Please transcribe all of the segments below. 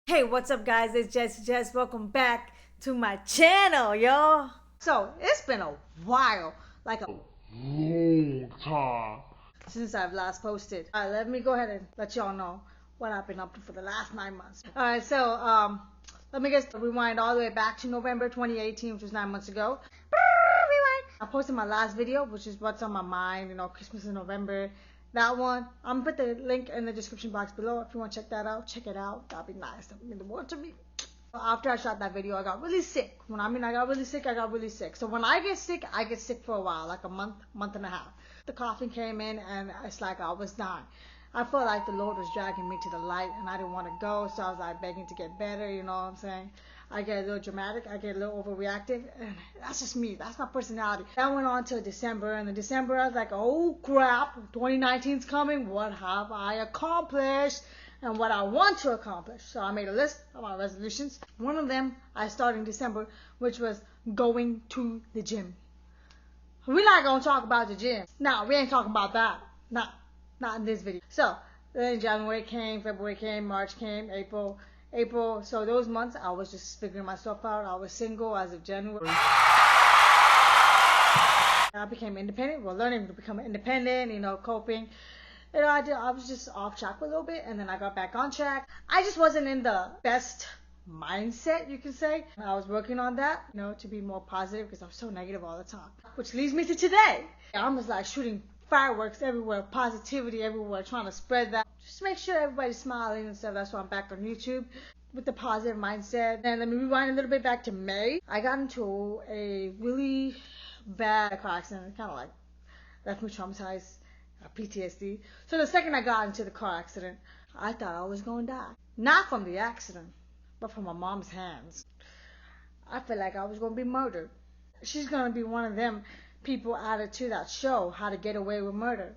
Hey, what's up guys? It's Jess. Welcome back to my channel, y'all. So, it's been a while, like a long time, since I've last posted. Alright, let me go ahead and let y'all know what I've been up to for the last 9 months. Alright, so, let me just rewind all the way back to November 2018, which was 9 months ago. Rewind. I posted my last video, which is what's on my mind, Christmas in November. That one, I'm gonna put the link in the description box below. If you want to check that out, check it out. That'd be nice. That would mean the world to me. After I shot that video, I got really sick. I got really sick. So when I get sick for a while, like a month and a half. The coughing came in and it's like I was dying. I felt like the Lord was dragging me to the light and I didn't want to go. So I was like begging to get better, you know what I'm saying? I get a little dramatic, I get a little overreactive, and that's just me, that's my personality. That went on till December, and in December I was like, oh crap, 2019's coming, what have I accomplished, and what I want to accomplish. So I made a list of my resolutions. One of them I started in December, which was going to the gym. We're not going to talk about the gym. No, we ain't talking about that. Not in this video. So, then January came, February came, March came, April, so those months I was just figuring myself out. I was single as of January. I became independent, learning to become independent, coping. I was just off track a little bit and then I got back on track. I just wasn't in the best mindset, you can say. I was working on that, to be more positive because I was so negative all the time. Which leads me to today. I'm just like shooting fireworks everywhere, positivity everywhere, trying to spread that. Just make sure everybody's smiling and stuff. That's why I'm back on YouTube with the positive mindset. And let me rewind a little bit back to May. I got into a really bad car accident. It kind of like left me traumatized, PTSD. So the second I got into the car accident, I thought I was going to die. Not from the accident, but from my mom's hands. I felt like I was going to be murdered. She's going to be one of them people added to that show, How to Get Away with Murder.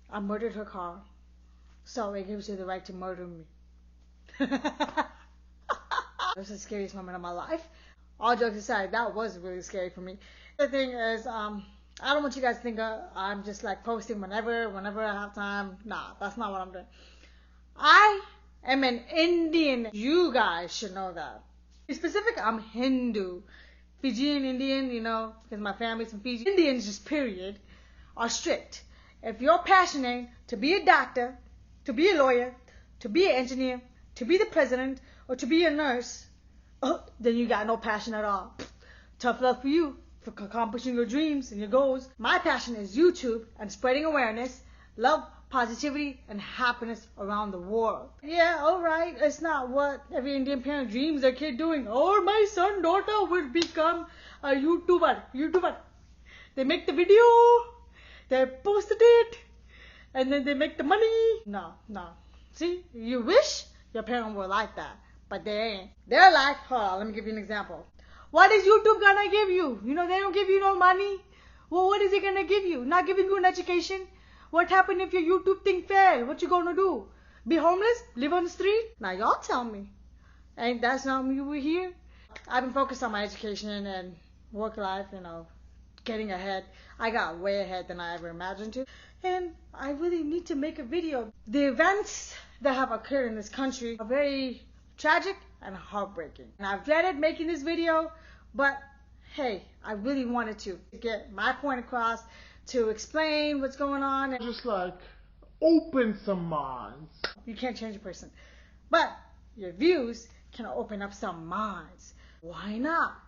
I murdered her car, so it gives you the right to murder me. It was the scariest moment of my life. All jokes aside, that was really scary for me. The thing is, I don't want you guys to think I'm just like posting whenever I have time. Nah, that's not what I'm doing. I am an Indian. You guys should know that. To be specific, I'm Hindu. Fijian Indian, because my family's from Fiji. Indians, just period, are strict. If you're passionate to be a doctor, to be a lawyer, to be an engineer, to be the president, or to be a nurse, then you got no passion at all. Tough luck for you for accomplishing your dreams and your goals. My passion is YouTube and spreading awareness, love, positivity, and happiness around the world. Yeah, alright, it's not what every Indian parent dreams their kid doing. Oh, my son, daughter will become a YouTuber. They make the video, they posted it, and then they make the money. No. See, you wish your parent were like that, but they ain't. They're like, hold on, let me give you an example. What is YouTube gonna give you? They don't give you no money. Well, what is it gonna give you? Not giving you an education? What happened if your YouTube thing failed? What you gonna do? Be homeless? Live on the street? Now y'all tell me. Ain't that something you were here? I've been focused on my education and work life, getting ahead. I got way ahead than I ever imagined to. And I really need to make a video. The events that have occurred in this country are very tragic and heartbreaking. And I've dreaded making this video, but hey, I really wanted to get my point across, to explain what's going on and just like open some minds. You can't change a person, but your views can open up some minds. Why not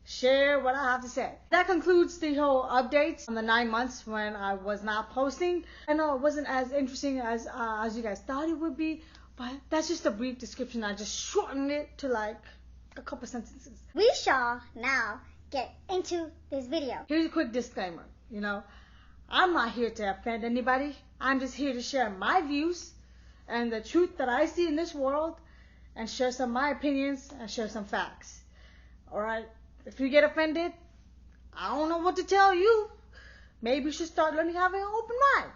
share what I have to say? That concludes the whole updates on the 9 months when I was not posting. I know it wasn't as interesting as you guys thought it would be, but that's just a brief description. I just shortened it to like a couple sentences. We shall now get into this video. Here's a quick disclaimer, I'm not here to offend anybody. I'm just here to share my views and the truth that I see in this world and share some of my opinions and share some facts. Alright? If you get offended, I don't know what to tell you. Maybe you should start learning how to have an open mind.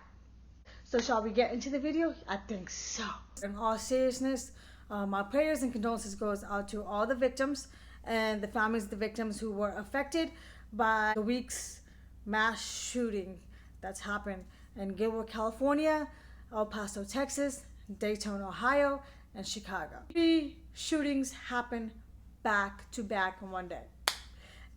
So shall we get into the video? I think so. In all seriousness, my prayers and condolences goes out to all the victims and the families of the victims who were affected by the week's mass shooting that's happened in Gilbert, California. El Paso, Texas, Dayton, Ohio, and Chicago. 3 shootings happened back to back in one day.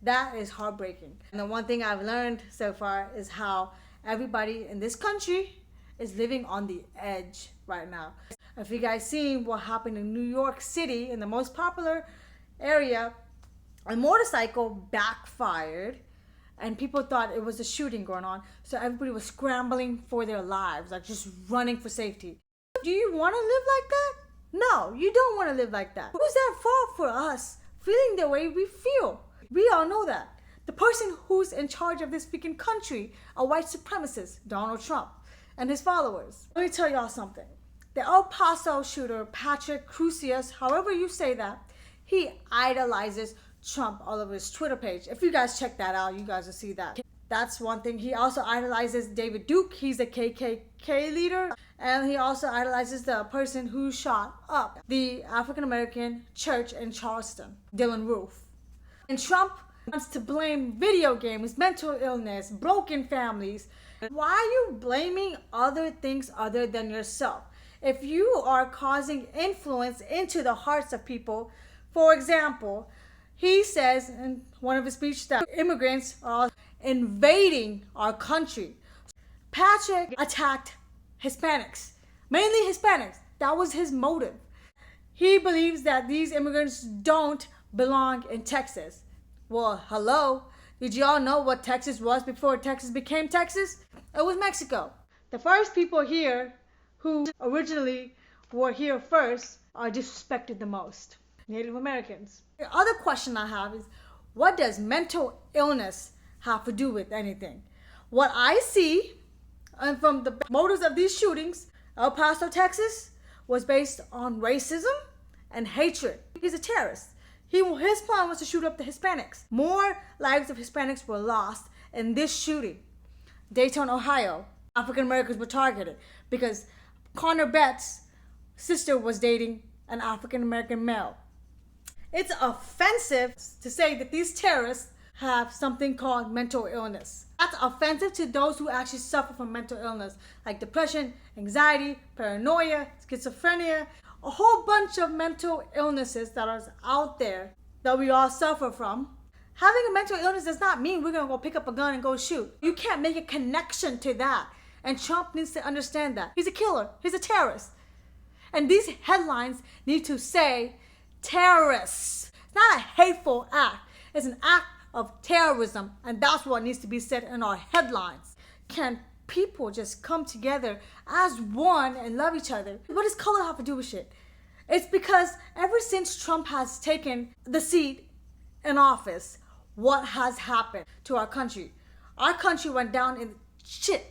That is heartbreaking. And the one thing I've learned so far is how everybody in this country is living on the edge right now. If you guys seen what happened in New York City, in the most popular area, a motorcycle backfired and people thought it was a shooting going on. So everybody was scrambling for their lives, like just running for safety. Do you want to live like that? No, you don't want to live like that. Who's at fault for us feeling the way we feel? We all know that. The person who's in charge of this freaking country, a white supremacist, Donald Trump, and his followers. Let me tell y'all something. The El Paso shooter, Patrick Crusius, however you say that, he idolizes Trump all over his Twitter page. If you guys check that out, you guys will see that. That's one thing. He also idolizes David Duke. He's a KKK leader. And he also idolizes the person who shot up the African-American church in Charleston, Dylan Roof. And Trump wants to blame video games, mental illness, broken families. Why are you blaming other things other than yourself? If you are causing influence into the hearts of people, for example, he says in one of his speeches that immigrants are invading our country. Patrick attacked Hispanics, mainly Hispanics. That was his motive. He believes that these immigrants don't belong in Texas. Well, hello. Did y'all know what Texas was before Texas became Texas? It was Mexico. The first people here who originally were here first are disrespected the most. Native Americans. The other question I have is, what does mental illness have to do with anything? What I see, and from the motives of these shootings, El Paso, Texas, was based on racism and hatred. He's a terrorist. His plan was to shoot up the Hispanics. More lives of Hispanics were lost in this shooting. Dayton, Ohio, African Americans were targeted because Connor Betts' sister was dating an African American male. It's offensive to say that these terrorists have something called mental illness. That's offensive to those who actually suffer from mental illness, like depression, anxiety, paranoia, schizophrenia, a whole bunch of mental illnesses that are out there that we all suffer from. Having a mental illness does not mean we're going to go pick up a gun and go shoot. You can't make a connection to that. And Trump needs to understand that. He's a killer. He's a terrorist. And these headlines need to say terrorists. It's not a hateful act. It's an act of terrorism. And that's what needs to be said in our headlines. Can people just come together as one and love each other? What does color have to do with shit? It's because ever since Trump has taken the seat in office, what has happened to our country? Our country went down in shit,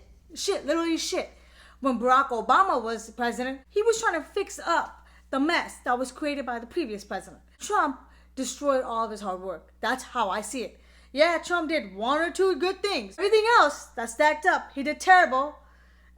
literally shit. When Barack Obama was president, he was trying to fix up the mess that was created by the previous president. Trump destroyed all of his hard work. That's how I see it. Yeah, Trump did 1 or 2 good things. Everything else that stacked up, he did terrible,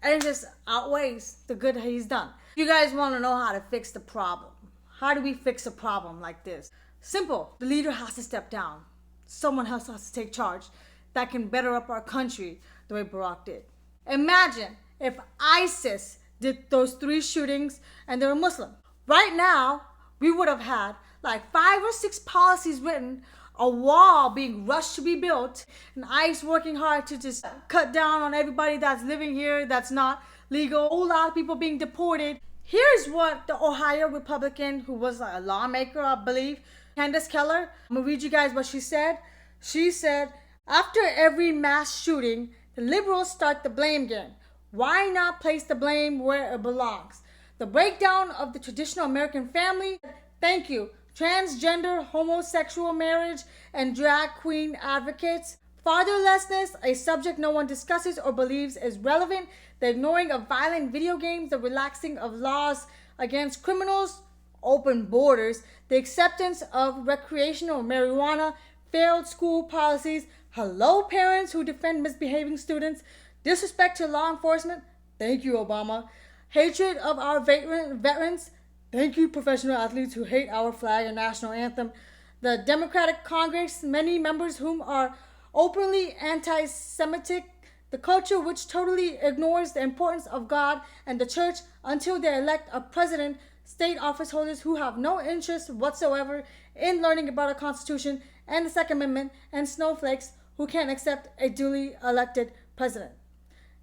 and it just outweighs the good he's done. You guys want to know how to fix the problem. How do we fix a problem like this? Simple. The leader has to step down. Someone else has to take charge that can better up our country the way Barack did. Imagine if ISIS did those 3 shootings and they were Muslim. Right now, we would have had like 5 or 6 policies written, a wall being rushed to be built, and ICE working hard to just cut down on everybody that's living here that's not legal, a whole lot of people being deported. Here's what the Ohio Republican, who was a lawmaker, I believe, Candace Keller, I'm gonna read you guys what she said. She said, after every mass shooting, the liberals start the blame game. Why not place the blame where it belongs? The breakdown of the traditional American family. Thank you. Transgender, homosexual marriage, and drag queen advocates. Fatherlessness, a subject no one discusses or believes is relevant. The ignoring of violent video games, the relaxing of laws against criminals, open borders, the acceptance of recreational marijuana, failed school policies, hello parents who defend misbehaving students, disrespect to law enforcement, thank you Obama, hatred of our veterans, thank you professional athletes who hate our flag and national anthem, the Democratic Congress, many members whom are openly anti-Semitic, The culture which totally ignores the importance of God and the church until they elect a president, state office holders who have no interest whatsoever in learning about our Constitution and the Second Amendment, and snowflakes who can't accept a duly elected president.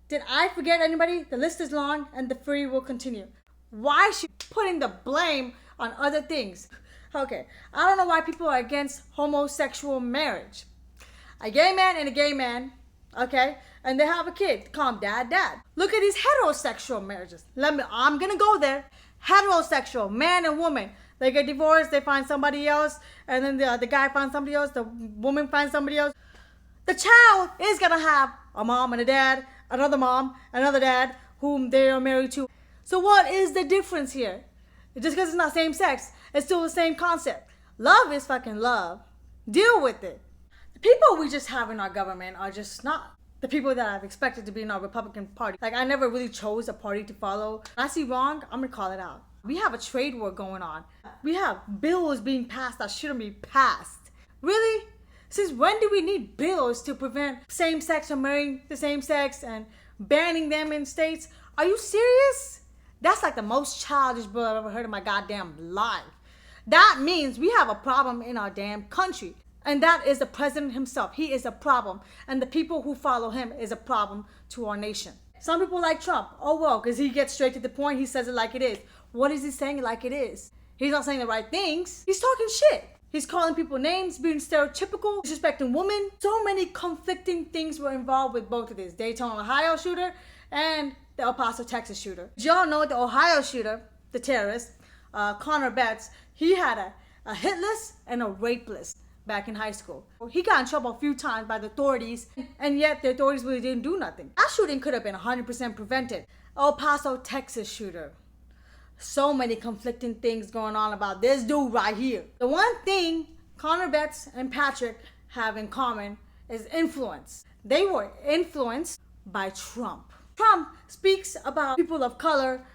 Did I forget anybody? The list is long and the fury will continue. Why is she putting the blame on other things? Okay, I don't know why people are against homosexual marriage. A gay man and a gay man, okay, and they have a kid. Call him dad. Look at these heterosexual marriages. I'm gonna go there. Heterosexual, man and woman. They get divorced, they find somebody else, and then the guy finds somebody else, the woman finds somebody else. The child is gonna have a mom and a dad, another mom, another dad, whom they are married to. So what is the difference here? Just because it's not same sex, it's still the same concept. Love is fucking love. Deal with it. The people we just have in our government are just not the people that I've expected to be in our Republican Party. Like, I never really chose a party to follow. When I see wrong, I'm gonna call it out. We have a trade war going on. We have bills being passed that shouldn't be passed. Really? Since when do we need bills to prevent same-sex from marrying the same sex and banning them in states? Are you serious? That's like the most childish bill I've ever heard in my goddamn life. That means we have a problem in our damn country. And that is the president himself. He is a problem. And the people who follow him is a problem to our nation. Some people like Trump. Oh well, because he gets straight to the point. He says it like it is. What is he saying it like it is? He's not saying the right things. He's talking shit. He's calling people names, being stereotypical, disrespecting women. So many conflicting things were involved with both of these. Daytona, Ohio shooter and the El Paso, Texas shooter. Did y'all know the Ohio shooter, the terrorist, Connor Betts, he had a hit list and a rape list back in high school. He got in trouble a few times by the authorities, and yet the authorities really didn't do nothing. That shooting could have been 100% prevented. El Paso, Texas shooter. So many conflicting things going on about this dude right here. The one thing Connor Betts and Patrick have in common is influence. They were influenced by Trump. Trump speaks about people of color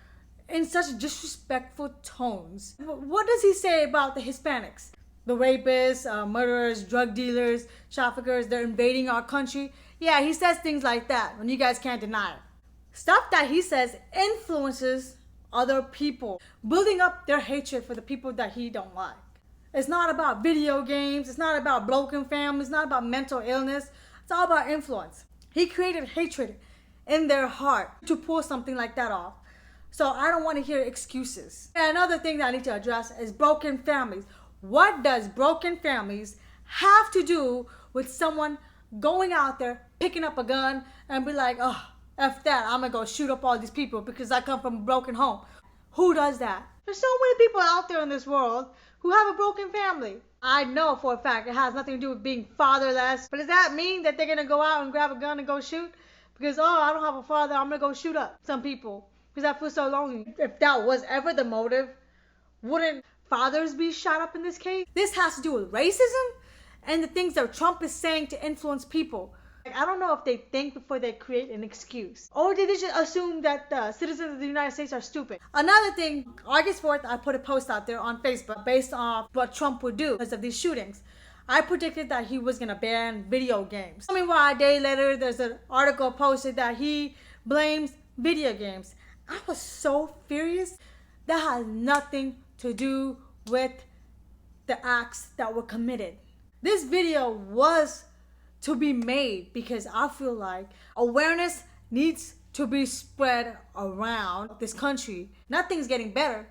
in such disrespectful tones. What does he say about the Hispanics? The rapists, murderers, drug dealers, traffickers, they're invading our country. Yeah, he says things like that when you guys can't deny it. Stuff that he says influences other people, building up their hatred for the people that he don't like. It's not about video games. It's not about broken families. It's not about mental illness. It's all about influence. He created hatred in their heart to pull something like that off. So I don't want to hear excuses. And another thing that I need to address is broken families. What does broken families have to do with someone going out there, picking up a gun and be like, oh, F that, I'm gonna go shoot up all these people because I come from a broken home? Who does that? There's so many people out there in this world who have a broken family. I know for a fact it has nothing to do with being fatherless. But does that mean that they're gonna go out and grab a gun and go shoot? Because, oh, I don't have a father, I'm gonna go shoot up some people because I feel so lonely. If that was ever the motive, wouldn't fathers be shot up in this case? This has to do with racism and the things that Trump is saying to influence people. I don't know if they think before they create an excuse. Or did they just assume that citizens of the United States are stupid? Another thing, August 4th, I put a post out there on Facebook based on what Trump would do because of these shootings. I predicted that he was going to ban video games. Meanwhile, a day later, there's an article posted that he blames video games. I was so furious. That has nothing to do with the acts that were committed. This video was to be made because I feel like awareness needs to be spread around this country. Nothing's getting better.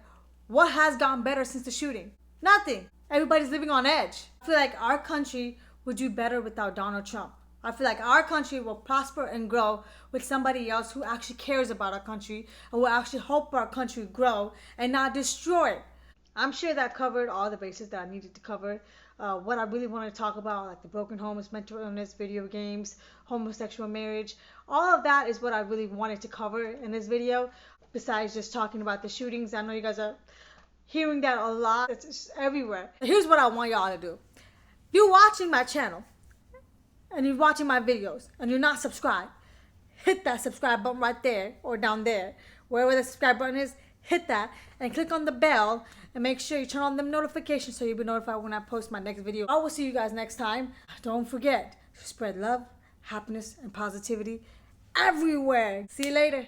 What has gotten better since the shooting? Nothing. Everybody's living on edge. I feel like our country would do better without Donald Trump. I feel like our country will prosper and grow with somebody else who actually cares about our country and will actually help our country grow and not destroy it. I'm sure that covered all the bases that I needed to cover. What I really want to talk about, like the broken homes, mental illness, video games, homosexual marriage, all of that is what I really wanted to cover in this video, besides just talking about the shootings. I know you guys are hearing that a lot. It's just everywhere. Here's what I want y'all to do. If you're watching my channel and you're watching my videos and you're not subscribed, hit that subscribe button right there or down there. Wherever the subscribe button is, hit that and click on the bell and make sure you turn on them notifications so you'll be notified when I post my next video. I will see you guys next time. Don't forget to spread love, happiness, and positivity everywhere. See you later.